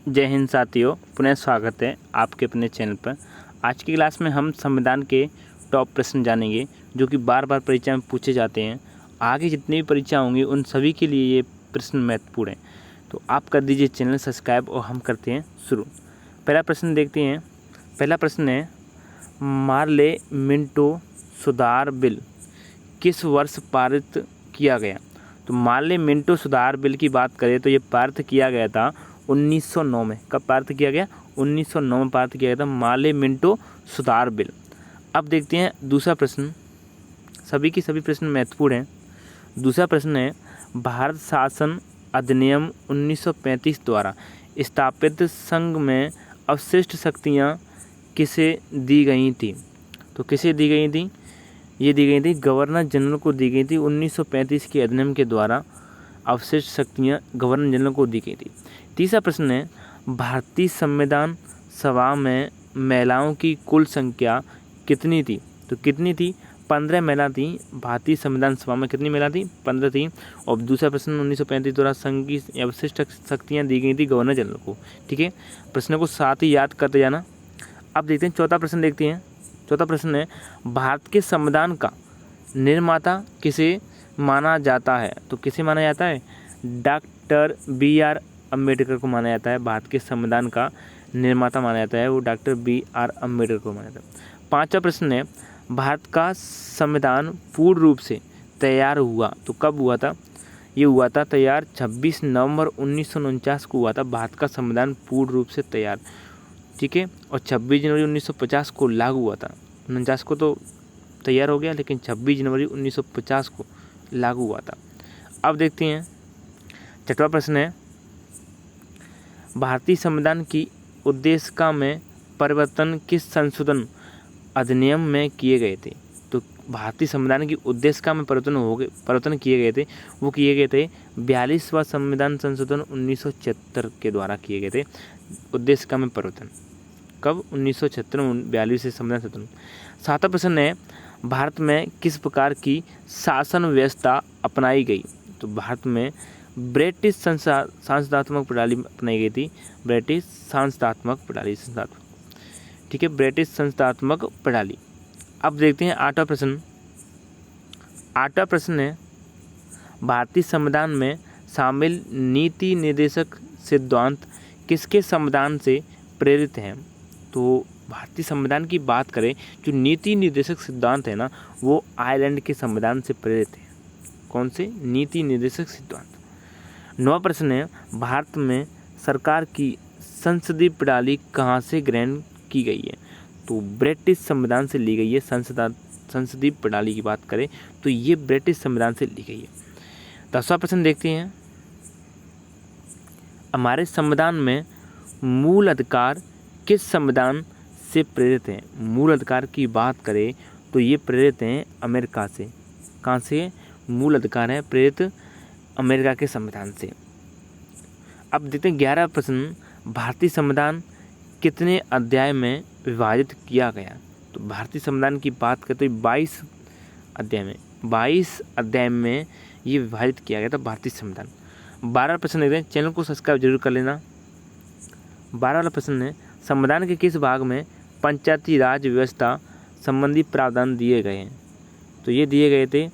जय हिंद साथियों, पुनः स्वागत है आपके अपने चैनल पर। आज की क्लास में हम संविधान के टॉप प्रश्न जानेंगे जो कि बार बार परीक्षा में पूछे जाते हैं। आगे जितनी भी परीक्षा होंगी उन सभी के लिए ये प्रश्न महत्वपूर्ण है, तो आप कर दीजिए चैनल सब्सक्राइब और हम करते हैं शुरू। पहला प्रश्न देखते हैं। पहला प्रश्न है, मार्ले मिंटो सुधार बिल किस वर्ष पारित किया गया? तो मार्ले मिंटो सुधार बिल की बात करें तो ये पारित किया गया था 1909 में। कब पारित किया गया? 1909 में पारित किया गया था मार्ले मिंटो सुधार बिल। अब देखते हैं दूसरा प्रश्न। सभी की सभी प्रश्न महत्वपूर्ण हैं। दूसरा प्रश्न है, भारत शासन अधिनियम 1935 द्वारा स्थापित संघ में अवशिष्ट शक्तियां किसे दी गई थी? तो किसे दी गई थी? ये दी गई थी गवर्नर जनरल को दी गई थी। 1935 के अधिनियम के द्वारा अवशिष्ट शक्तियाँ गवर्नर जनरल को दी गई थी। तीसरा प्रश्न है, भारतीय संविधान सभा में महिलाओं की कुल संख्या कितनी थी? तो कितनी थी? 15 महिला थी। भारतीय संविधान सभा में कितनी महिला थी? 15 थी। और दूसरा प्रश्न, 1935 द्वारा संघ की अवशिष्ट शक्तियाँ दी गई थी गवर्नर जनरल को। ठीक है, प्रश्न को साथ ही याद करते जाना। अब देखते हैं चौथा प्रश्न देखते हैं। चौथा प्रश्न है, भारत के संविधान का निर्माता किसे माना जाता है? तो किसे माना जाता है? Doctor B.R. अम्बेडकर को माना जाता है। भारत के संविधान का निर्माता माना जाता है वो डॉक्टर B.R. अम्बेडकर को माना जाता है। पांचवा प्रश्न है, भारत का संविधान पूर्ण रूप से तैयार हुआ तो कब हुआ था? ये हुआ था तैयार 26 नवंबर 1949 को हुआ था भारत का संविधान पूर्ण रूप से तैयार। ठीक है, और 26 जनवरी 1950 को लागू हुआ था। 49 को तो तैयार हो गया, लेकिन 26 जनवरी 1950 को लागू हुआ था। अब देखते हैं छठवां प्रश्न है, भारतीय संविधान की उद्देशिका में परिवर्तन किस संशोधन अधिनियम में किए गए थे? तो भारतीय संविधान की उद्देशिका में परिवर्तन किए गए थे, वो किए गए थे 42वां संविधान संशोधन 1976 के द्वारा किए गए थे। उद्देशिका में परिवर्तन कब? 1976 में 42वें संविधान संशोधन। सातवां प्रश्न है, भारत में किस प्रकार की शासन व्यवस्था अपनाई गई? तो भारत में ब्रिटिश संसदात्मक प्रणाली अपनाई गई थी। ब्रिटिश संसदात्मक प्रणाली ठीक है, ब्रिटिश संसदात्मक प्रणाली। अब देखते हैं आठवां प्रश्न। आठवां प्रश्न है, भारतीय संविधान में शामिल नीति निर्देशक सिद्धांत किसके संविधान से प्रेरित हैं? तो भारतीय संविधान की बात करें, जो नीति निर्देशक सिद्धांत है ना, वो आयरलैंड के संविधान से प्रेरित है। कौन से? नीति निर्देशक सिद्धांत। नौवां प्रश्न है, भारत में सरकार की संसदीय प्रणाली कहाँ से ग्रहण की गई है? तो ब्रिटिश संविधान से ली गई है। संसदीय प्रणाली की बात करें तो ये ब्रिटिश संविधान से ली गई है। 10वां प्रश्न देखते हैं, हमारे संविधान में मूल अधिकार किस संविधान से प्रेरित हैं? मूल अधिकार की बात करें तो ये प्रेरित हैं अमेरिका से। कहाँ से मूल अधिकार है प्रेरित? अमेरिका के संविधान से। अब देखते हैं 11वां प्रश्न, भारतीय संविधान कितने अध्याय में विभाजित किया गया? तो भारतीय संविधान की बात करें तो 22 अध्याय में ये विभाजित किया गया था भारतीय संविधान। 12वां प्रश्न देखते हैं, चैनल को सब्सक्राइब जरूर कर लेना। 12वां वाला प्रश्न है, संविधान के किस भाग में पंचायती राज व्यवस्था संबंधी प्रावधान दिए गए हैं? तो ये दिए गए थे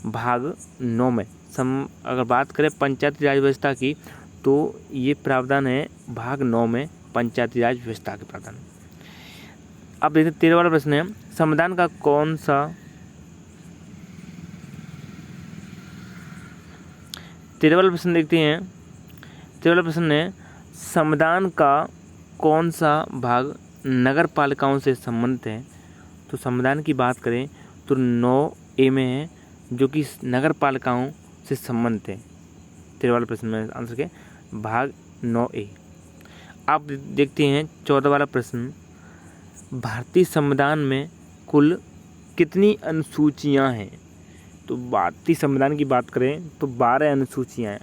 भाग 9 में। अगर बात करें पंचायती राज व्यवस्था की तो ये प्रावधान है भाग 9 में, पंचायती राज व्यवस्था के प्रावधान। अब देखते 13वां वाला प्रश्न है, संविधान का कौन सा 13वां वाला प्रश्न देखते हैं। 13वां वाला प्रश्न है, संविधान का कौन सा भाग नगर पालिकाओं से संबंधित है? तो संविधान की बात करें तो 9A में है, जो कि नगर पालिकाओं से संबंधित है। 13वां वाला प्रश्न में आंसर के भाग 9A। अब देखते हैं 14वां वाला प्रश्न, भारतीय संविधान में कुल कितनी अनुसूचियां हैं? तो भारतीय संविधान की बात करें तो 12 अनुसूचियां हैं।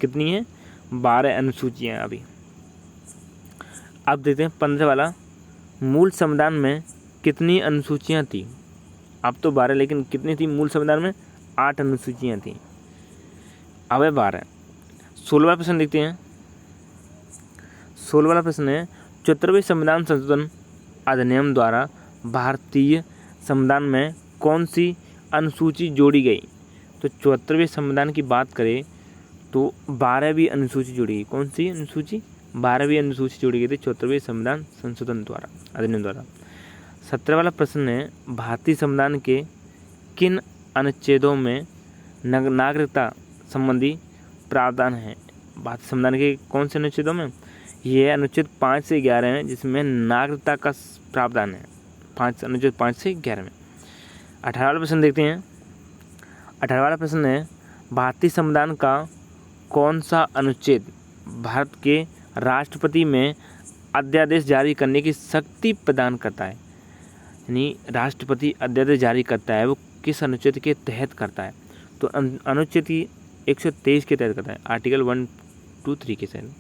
कितनी हैं? 12 अनुसूचियां अभी। अब देखते हैं 15 वाला, मूल संविधान में कितनी अनुसूचियां थी? अब तो 12, लेकिन कितनी थी मूल संविधान में? 8 अनुसूचियां थी। अब है 12। 16वां प्रश्न देखते हैं। 16 वाला प्रश्न है 74वें संविधान संशोधन अधिनियम द्वारा भारतीय संविधान में कौन सी अनुसूची जोड़ी गई? तो 74वें संविधान की बात करें तो 12वीं अनुसूची जोड़ी गई। कौन सी अनुसूची? 12वीं अनुसूची जोड़ी गई थी 74वें संविधान संशोधन द्वारा, अधिनियम द्वारा। 17 वाला प्रश्न है भारतीय संविधान के किन अनुच्छेदों में नागरिकता संबंधी प्रावधान है? भारतीय संविधान के कौन से अनुच्छेदों में? ये अनुच्छेद 5 से 11 है जिसमें नागरिकता का प्रावधान है। अनुच्छेद 5 से 11 में। 18 वाला प्रश्न देखते हैं। 18 वाला प्रश्न है भारतीय संविधान का कौन सा अनुच्छेद भारत के राष्ट्रपति में अध्यादेश जारी करने की शक्ति प्रदान करता है? यानी राष्ट्रपति अध्यादेश जारी करता है वो किस अनुच्छेद के तहत करता है? तो अनुच्छेद की 123 के तहत करता है, आर्टिकल 123 के तहत,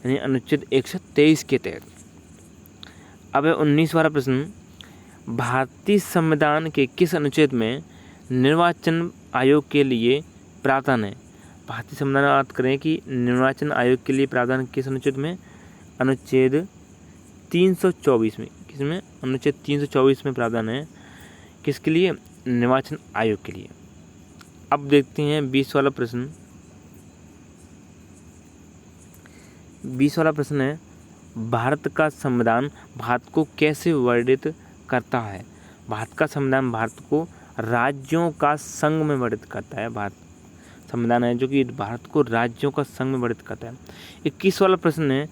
यानी अनुच्छेद 123 के तहत। अब है 19 वाला प्रश्न भारतीय संविधान के किस अनुच्छेद में निर्वाचन आयोग के लिए प्रावधान है? भारतीय संविधान में बात करें कि निर्वाचन आयोग के लिए प्रावधान किस अनुच्छेद में? अनुच्छेद 324 में। किसमें? अनुच्छेद 324 में प्रावधान है किसके लिए? निर्वाचन आयोग के लिए। अब देखते हैं 20 वाला प्रश्न। 20 वाला प्रश्न है भारत का संविधान भारत को कैसे वर्णित करता है? भारत का संविधान भारत को राज्यों का संघ में वर्णित करता है। भारत संविधान है जो कि भारत को राज्यों का संघ में वर्णित करता है। 21 वाला प्रश्न है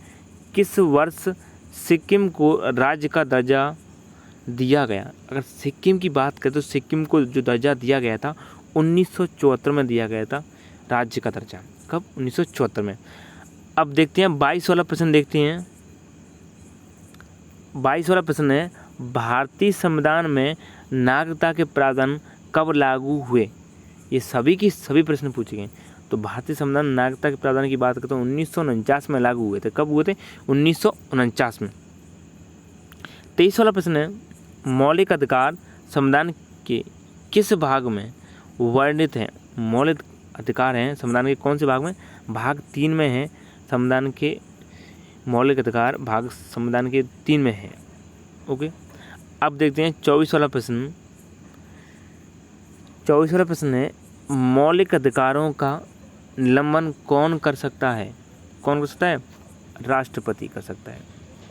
किस वर्ष सिक्किम को राज्य का दर्जा दिया गया? अगर सिक्किम की बात करें तो सिक्किम को जो दर्जा दिया गया था 1974 में दिया गया था राज्य का दर्जा। कब? 1974 में। अब देखते हैं 22 वाला प्रश्न देखते हैं। 22 वाला प्रश्न है भारतीय संविधान में नागरिकता के प्रावधान कब लागू हुए? ये सभी की सभी प्रश्न पूछे गए। तो भारतीय संविधान नागरिकता के प्रावधान की बात करते हैं 1949 में लागू हुए थे। कब हुए थे? 1949 में। 23 वाला प्रश्न है मौलिक अधिकार संविधान के किस भाग में वर्णित है? मौलिक अधिकार हैं संविधान के कौन से भाग में? भाग 3 में है। संविधान के मौलिक अधिकार भाग संविधान के 3 में है। ओके, अब देखते हैं 24 वाला प्रश्न। 24 वाला प्रश्न है मौलिक अधिकारों का निलंबन कौन कर सकता है? कौन कर सकता है? राष्ट्रपति कर सकता है।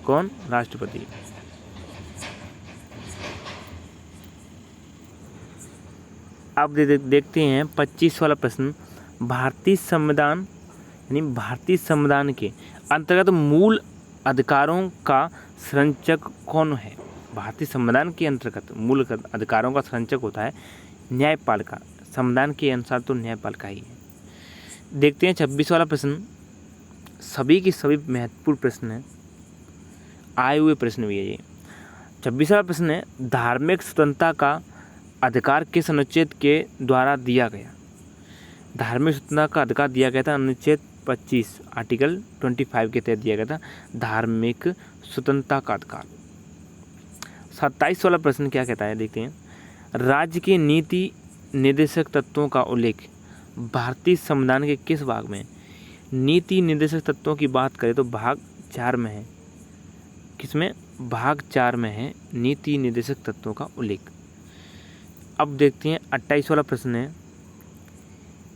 कौन? राष्ट्रपति। अब देखते हैं 25 वाला प्रश्न भारतीय संविधान यानी भारतीय संविधान के अंतर्गत मूल अधिकारों का संरक्षक कौन है? भारतीय संविधान के अंतर्गत मूल अधिकारों का संरक्षक होता है न्यायपालिका। संविधान के अनुसार तो न्यायपालिका ही है। देखते हैं 26 वाला प्रश्न। सभी के सभी महत्वपूर्ण प्रश्न हैं, आए हुए प्रश्न भी है ये। 26 वाला प्रश्न है धार्मिक स्वतंत्रता का अधिकार किस अनुच्छेद के द्वारा दिया गया? धार्मिक स्वतंत्रता का अधिकार दिया गया था अनुच्छेद 25 आर्टिकल 25 के तहत दिया गया था धार्मिक स्वतंत्रता का अधिकार। 27 वाला प्रश्न क्या कहता है देखते हैं। राज्य के नीति निर्देशक तत्वों का उल्लेख भारतीय संविधान के किस भाग में? नीति निर्देशक तत्वों की बात करें तो भाग 4 में है। किसमें? भाग 4 में है नीति निर्देशक तत्वों का उल्लेख। अब देखते हैं 28 वाला प्रश्न है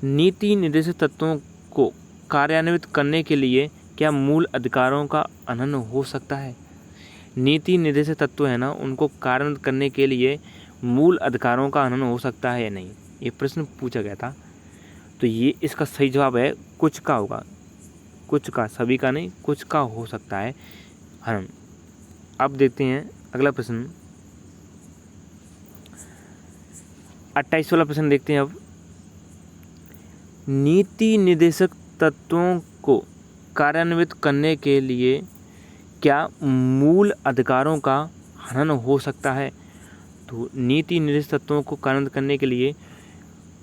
नीति निर्देशक तत्वों को कार्यान्वित करने के लिए क्या मूल अधिकारों का हनन हो सकता है? नीति निर्देशक तत्व है ना, उनको कार्यान्वित करने के लिए मूल अधिकारों का हनन हो सकता है या नहीं, ये प्रश्न पूछा गया था। तो ये इसका सही जवाब है कुछ का होगा। कुछ का, सभी का नहीं, कुछ का हो सकता है हनन। अब देखते हैं अगला प्रश्न 28 वाला प्रश्न देखते हैं। अब नीति निर्देशक तत्वों को कार्यान्वित करने के लिए क्या मूल अधिकारों का हनन हो सकता है? तो नीति निर्देशक तत्वों को कार्यान्वित करने के लिए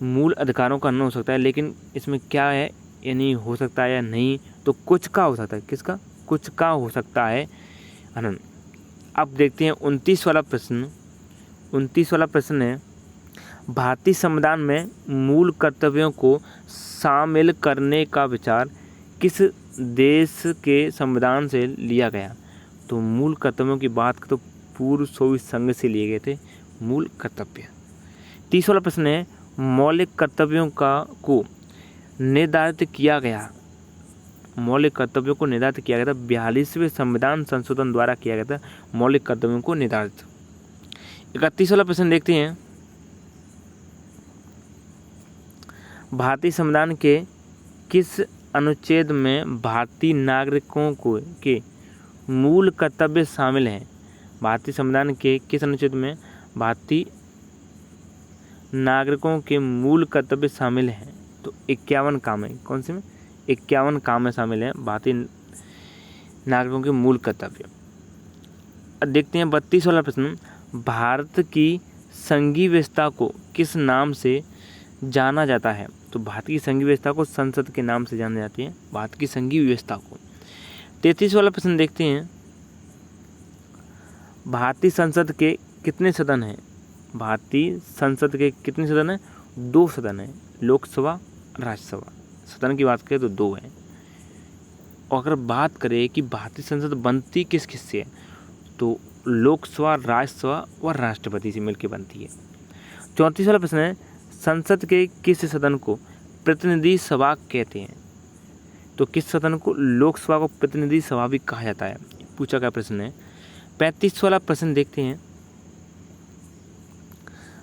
मूल अधिकारों का हनन हो सकता है, लेकिन इसमें क्या है यानी हो सकता है या नहीं, तो कुछ का हो सकता है। किसका? कुछ का हो सकता है हनन। अब देखते हैं 29 वाला प्रश्न। 29 वाला प्रश्न है भारतीय संविधान में मूल कर्तव्यों को शामिल करने का विचार किस देश के संविधान से लिया गया? तो मूल कर्तव्यों की बात तो पूर्व सोवियत संघ से लिए गए थे मूल कर्तव्य। 30 वाला प्रश्न है, मौलिक कर्तव्यों को निर्धारित किया गया। मौलिक कर्तव्यों को निर्धारित किया गया था 42वें संविधान संशोधन द्वारा किया गया था मौलिक कर्तव्यों को निर्धारित। 31 वाला प्रश्न देखते हैं, भारतीय संविधान के किस अनुच्छेद में भारतीय नागरिकों के मूल कर्तव्य शामिल हैं? भारतीय संविधान के किस अनुच्छेद में भारतीय नागरिकों के मूल कर्तव्य शामिल हैं? तो 51 काम है। कौन से में? 51 काम में शामिल हैं भारतीय नागरिकों के मूल कर्तव्य। अब देखते हैं 32 वाला प्रश्न, भारत की संघीय व्यवस्था को किस नाम से जाना जाता है? तो भारत की संघीय व्यवस्था को संसद के नाम से जानी जाती है, भारत की संघीय व्यवस्था को। 33 वाला प्रश्न देखते हैं, भारतीय संसद के कितने सदन हैं? भारतीय संसद के कितने सदन हैं? 2 सदन हैं, लोकसभा राज्यसभा। सदन की बात करें तो 2 हैं। और अगर बात करें कि भारतीय संसद बनती किस किस से है, तो लोकसभा, राज्यसभा और राष्ट्रपति से मिलकर बनती है। 34 वाला प्रश्न है, संसद के किस सदन को प्रतिनिधि सभा कहते हैं? तो किस सदन को? लोकसभा को प्रतिनिधि सभा भी कहा जाता है। पूछा गया प्रश्न है। 35 वाला प्रश्न देखते हैं,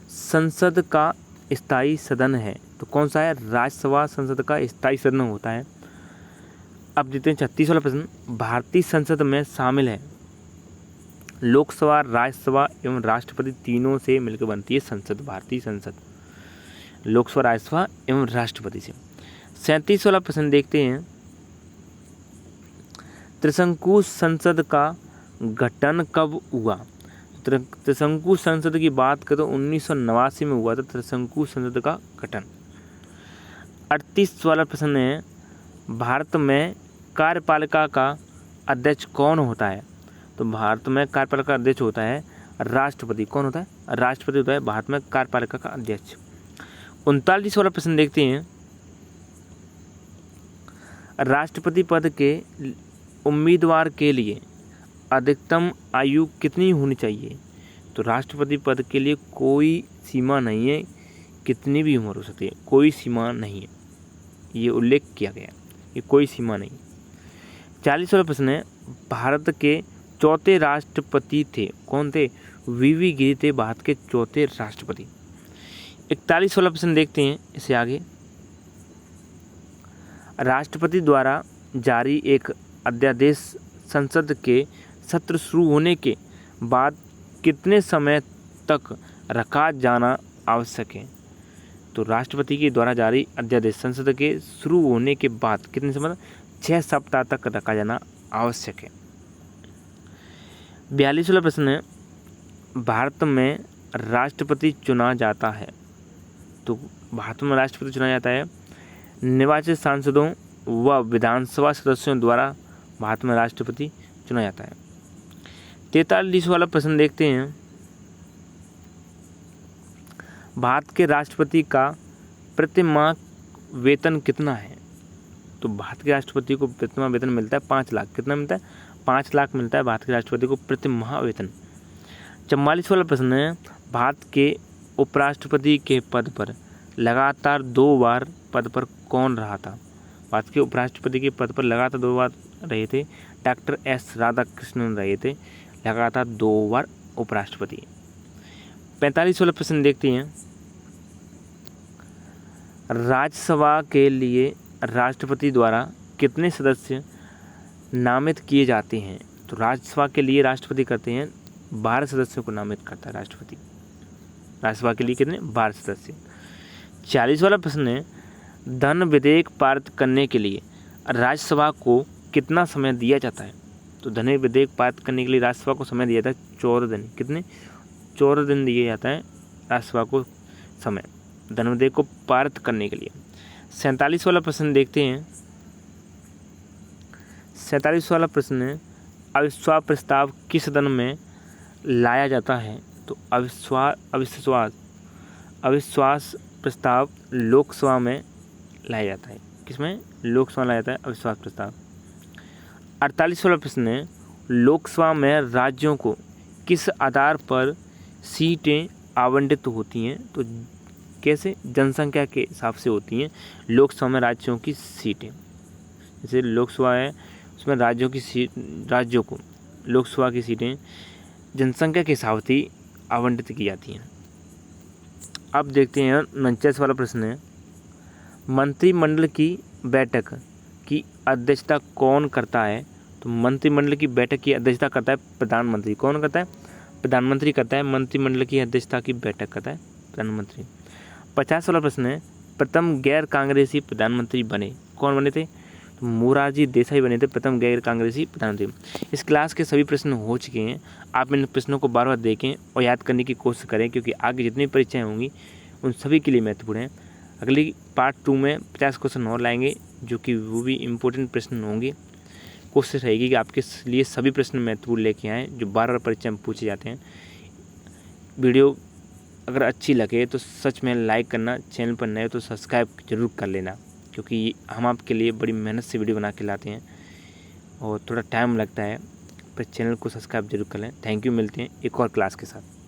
संसद का स्थायी सदन है तो कौन सा है? राज्यसभा संसद का स्थायी सदन होता है। अब देखते हैं 36 वाला प्रश्न, भारतीय संसद में शामिल है लोकसभा, राज्यसभा एवं राष्ट्रपति तीनों से मिलकर बनती है संसद, भारतीय संसद। लोकसभा, राज्यसभा एवं राष्ट्रपति से। 37 वाला प्रश्न देखते हैं, त्रिशंकु संसद का गठन कब हुआ? त्रिशंकु संसद की बात करें तो 1989 में हुआ था त्रिशंकु संसद का गठन। 38 वाला प्रश्न है, भारत में कार्यपालिका का अध्यक्ष कौन होता है? तो भारत में कार्यपालिका का अध्यक्ष होता है राष्ट्रपति। कौन होता है? राष्ट्रपति होता है भारत में कार्यपालिका का अध्यक्ष। 39 वाला प्रश्न देखते हैं, राष्ट्रपति पद के उम्मीदवार के लिए अधिकतम आयु कितनी होनी चाहिए? तो राष्ट्रपति पद के लिए कोई सीमा नहीं है, कितनी भी उम्र हो सकती है, कोई सीमा नहीं है, ये उल्लेख किया गया, ये कोई सीमा नहीं। 40 वाला प्रश्न है, भारत के चौथे राष्ट्रपति थे, कौन थे? वीवी गिरी थे भारत के चौथे राष्ट्रपति। 41 वाला प्रश्न देखते हैं इसे आगे, राष्ट्रपति द्वारा जारी एक अध्यादेश संसद के सत्र शुरू होने के बाद कितने समय तक रखा जाना आवश्यक है? तो राष्ट्रपति के द्वारा जारी अध्यादेश संसद के शुरू होने के बाद कितने समय? 6 सप्ताह तक रखा जाना आवश्यक है। 42 वाला प्रश्न है, भारत में राष्ट्रपति चुना जाता है, तो भारत में राष्ट्रपति चुना जाता है निर्वाचित सांसदों व विधानसभा सदस्यों द्वारा भारत में राष्ट्रपति चुना जाता है। 43 वाला प्रश्न देखते हैं, भारत के राष्ट्रपति का प्रति माह वेतन कितना है? तो भारत के राष्ट्रपति को प्रति माह वेतन मिलता है 5 लाख। कितना मिलता है? 5 लाख मिलता है भारत के राष्ट्रपति को प्रति माह वेतन। 44 वाला प्रश्न है, भारत के उपराष्ट्रपति के पद पर लगातार 2 बार पद पर कौन रहा था? भारत के उपराष्ट्रपति के पद पर लगातार 2 बार रहे थे डॉक्टर एस राधाकृष्णन रहे थे लगातार 2 बार उपराष्ट्रपति। 45 वाला प्रश्न देखते हैं, राज्यसभा के लिए राष्ट्रपति द्वारा कितने सदस्य नामित किए जाते हैं? तो राज्यसभा के लिए राष्ट्रपति करते हैं 12 सदस्यों को नामित करता है राष्ट्रपति। राज्यसभा के लिए कितने? 12 सदस्य। 40 वाला प्रश्न है, धन विधेयक पारित करने के लिए राज्यसभा को कितना समय दिया जाता है? तो धन विधेयक पारित करने के लिए राज्यसभा को समय दिया जाता है 14 दिन। कितने? 14 दिन दिया जाता है राज्यसभा को समय धन विधेयक को पारित करने के लिए। 47 वाला प्रश्न देखते हैं। 47 वाला प्रश्न है, अविश्वास प्रस्ताव किस सदन में लाया जाता है? तो अविश्वास प्रस्ताव लोकसभा में लाया जाता है। किसमें लोकसभा लाया जाता है अविश्वास प्रस्ताव। 48वां प्रश्न है, लोकसभा में राज्यों को किस आधार पर सीटें आवंटित होती हैं? तो कैसे? जनसंख्या के हिसाब से होती हैं लोकसभा में राज्यों की सीटें। जैसे लोकसभा है उसमें राज्यों को लोकसभा की सीटें जनसंख्या के हिसाब से आवंटित की जाती हैं। अब देखते हैं 49 वाला प्रश्न है, मंत्रिमंडल की बैठक की अध्यक्षता कौन करता है? तो मंत्रिमंडल की बैठक की अध्यक्षता करता है प्रधानमंत्री। कौन करता है? प्रधानमंत्री करता है। मंत्रिमंडल की अध्यक्षता की बैठक करता है प्रधानमंत्री। 50 वाला प्रश्न है, प्रथम गैर कांग्रेसी प्रधानमंत्री बने, कौन बने थे? तो मोरारजी देसाई बने थे प्रथम गैर कांग्रेसी प्रधानमंत्री। इस क्लास के सभी प्रश्न हो चुके हैं। आप इन प्रश्नों को बार बार देखें और याद करने की कोशिश करें, क्योंकि आगे जितनी परीक्षाएं होंगी उन सभी के लिए महत्वपूर्ण है। अगली पार्ट 2 में 50 क्वेश्चन और लाएंगे, जो कि वो भी इम्पोर्टेंट प्रश्न होंगे। कोशिश रहेगी कि आपके लिए सभी प्रश्न महत्वपूर्ण लेके आएँ, जो बार बार परीक्षा में पूछे जाते हैं। वीडियो अगर अच्छी लगे तो सच में लाइक करना, चैनल पर नए हो तो सब्सक्राइब जरूर कर लेना, क्योंकि हम आपके लिए बड़ी मेहनत से वीडियो बना के लाते हैं और थोड़ा टाइम लगता है, पर चैनल को सब्सक्राइब जरूर कर लें। थैंक यू, मिलते हैं एक और क्लास के साथ।